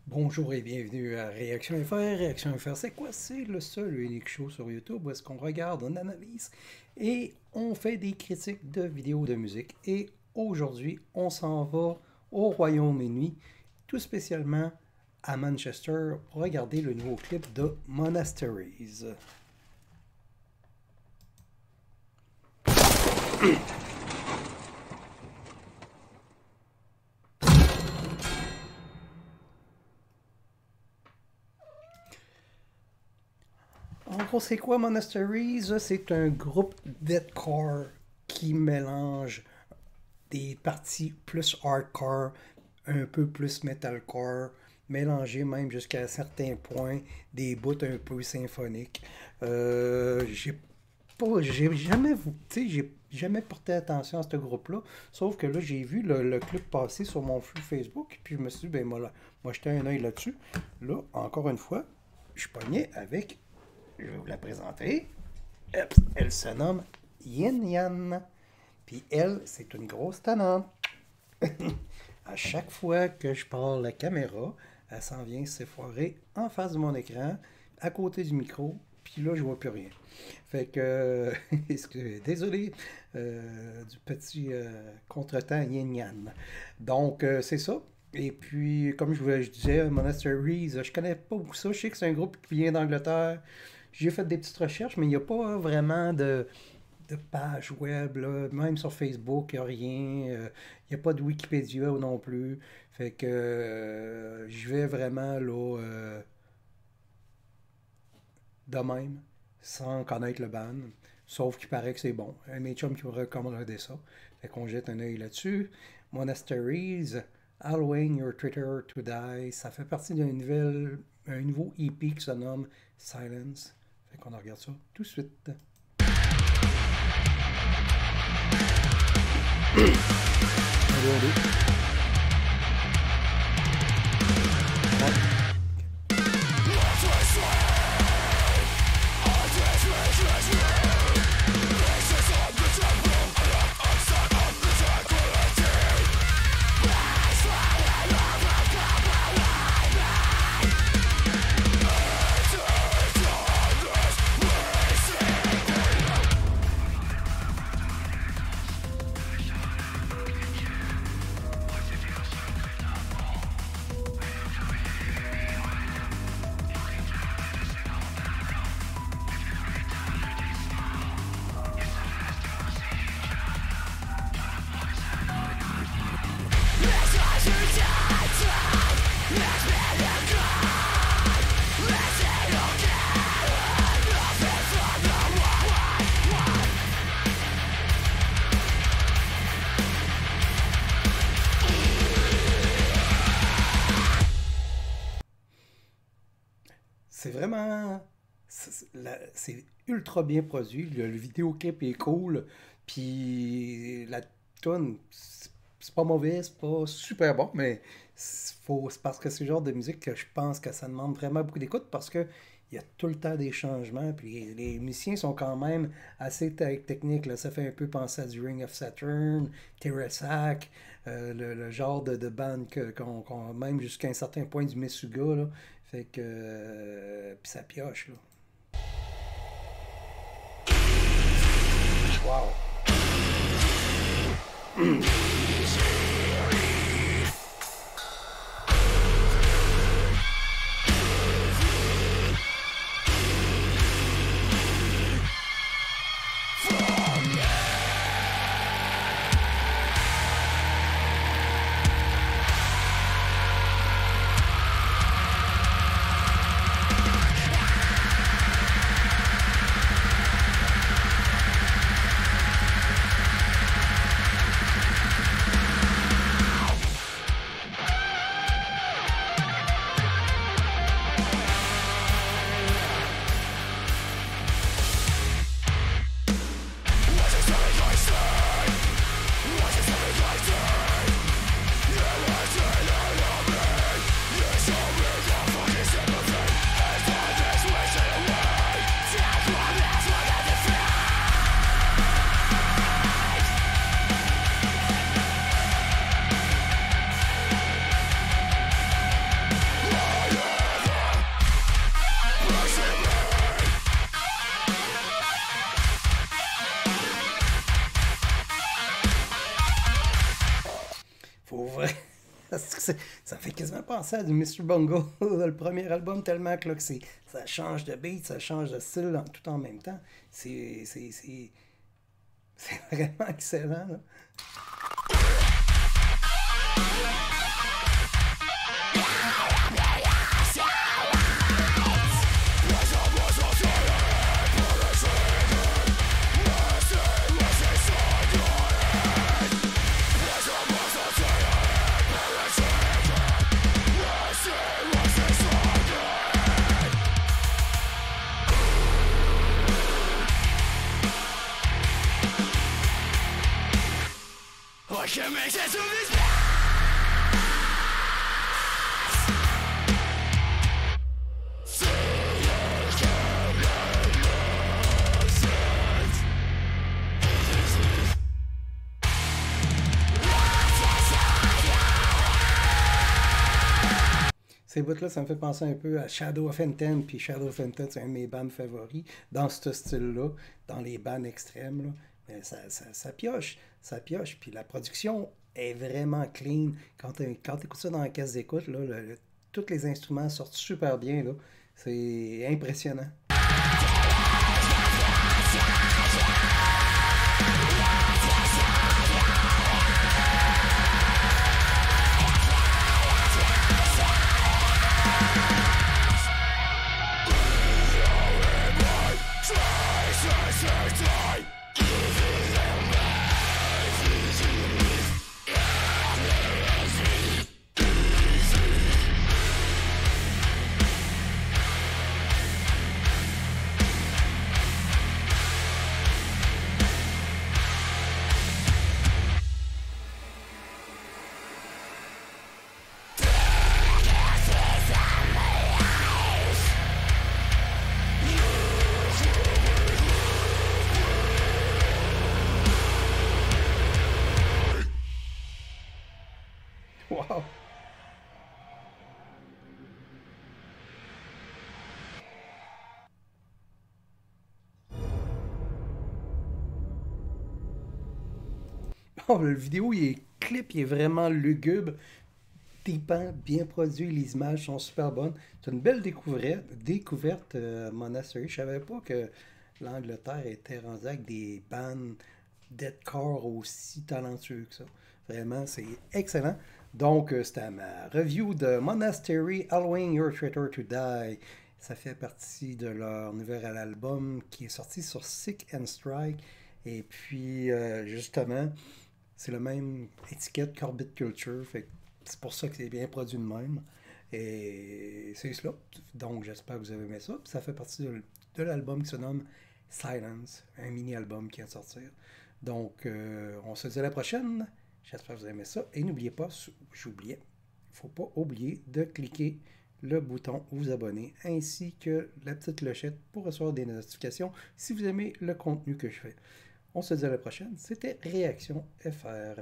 Bonjour et bienvenue à Réaction FR. Réaction FR, c'est quoi? C'est le seul et unique show sur YouTube où est-ce qu'on regarde, on analyse et on fait des critiques de vidéos de musique. Et aujourd'hui, on s'en va au Royaume-Uni, tout spécialement à Manchester, pour regarder le nouveau clip de Monasteries. En gros, c'est quoi Monasteries? C'est un groupe deathcore qui mélange des parties plus hardcore, un peu plus metalcore, mélangé même jusqu'à certains points, des bouts un peu symphoniques. J'ai jamais, j'ai jamais porté attention à ce groupe-là, sauf que là, j'ai vu le clip passer sur mon flux Facebook, puis je me suis dit, ben moi jeter un œil là-dessus. Là, encore une fois, je pognais avec, je vais vous la présenter. Elle se nomme Yin Yan. Puis elle, c'est une grosse tannante. À chaque fois que je parle la caméra, elle s'en vient s'effoirer en face de mon écran, à côté du micro, puis là, je vois plus rien. Fait que, désolé du petit contretemps yin-yang. Donc, c'est ça. Et puis, comme je disais, Monasteries, je connais pas beaucoup ça. Je sais que c'est un groupe qui vient d'Angleterre. J'ai fait des petites recherches, mais il n'y a pas vraiment de page web, là. Même sur Facebook, il n'y a rien. Il n'y a pas de Wikipédia non plus. Fait que je vais vraiment là de même, sans connaître le band. Sauf qu'il paraît que c'est bon. Un de mes chums qui me recommanderait ça. Fait qu'on jette un œil là-dessus. Monasteries, Halloween Your Twitter to Die. Ça fait partie un nouveau EP qui se nomme Silence. Fait qu'on regarde ça tout de suite. Allez. C'est vraiment. C'est ultra bien produit. Le vidéoclip est cool. Puis la tune, c'est pas mauvais, c'est pas super bon, mais c'est parce que c'est le genre de musique que je pense que ça demande vraiment beaucoup d'écoute parce que il y a tout le temps des changements. Puis les musiciens sont quand même assez techniques, là. Ça fait un peu penser à du Ring of Saturn, Terrasac, le genre de band même jusqu'à un certain point du Meshuggah, là. Fait que. Puis ça pioche, là. Wow! Ça fait quasiment penser à du Mr. Bungle, le premier album, tellement que, là, ça change de beat, ça change de style tout en même temps. C'est vraiment excellent, là. Ces bouts-là, ça me fait penser un peu à Shadow of Intent, puis Shadow of Intent, c'est un de mes bands favoris, dans ce style-là, dans les bands extrêmes, là. Mais ça pioche, puis la production est vraiment clean. Quand tu écoutes ça dans la caisse d'écoute, là, tous les instruments sortent super bien, là. C'est impressionnant. Wow! Oh, le vidéo, clip, il est vraiment lugubre, tripant, bien produit, les images sont super bonnes. C'est une belle découverte Monastery. Je savais pas que l'Angleterre était rendue avec des bands deathcore aussi talentueux que ça. Vraiment, c'est excellent. Donc, c'était ma review de Monastery, Allowing Your Traitor to Die. Ça fait partie de leur nouvel album qui est sorti sur Sick and Strike. Et puis, justement, c'est la même étiquette qu'Orbit Culture. C'est pour ça que c'est bien produit de même. Et c'est cela. Donc, j'espère que vous avez aimé ça. Puis ça fait partie de l'album qui se nomme Silence, un mini-album qui vient de sortir. Donc, on se dit à la prochaine. J'espère que vous avez aimé ça. Et n'oubliez pas, j'oubliais, il ne faut pas oublier de cliquer le bouton vous abonner ainsi que la petite clochette pour recevoir des notifications si vous aimez le contenu que je fais. On se dit à la prochaine. C'était Réaction FR.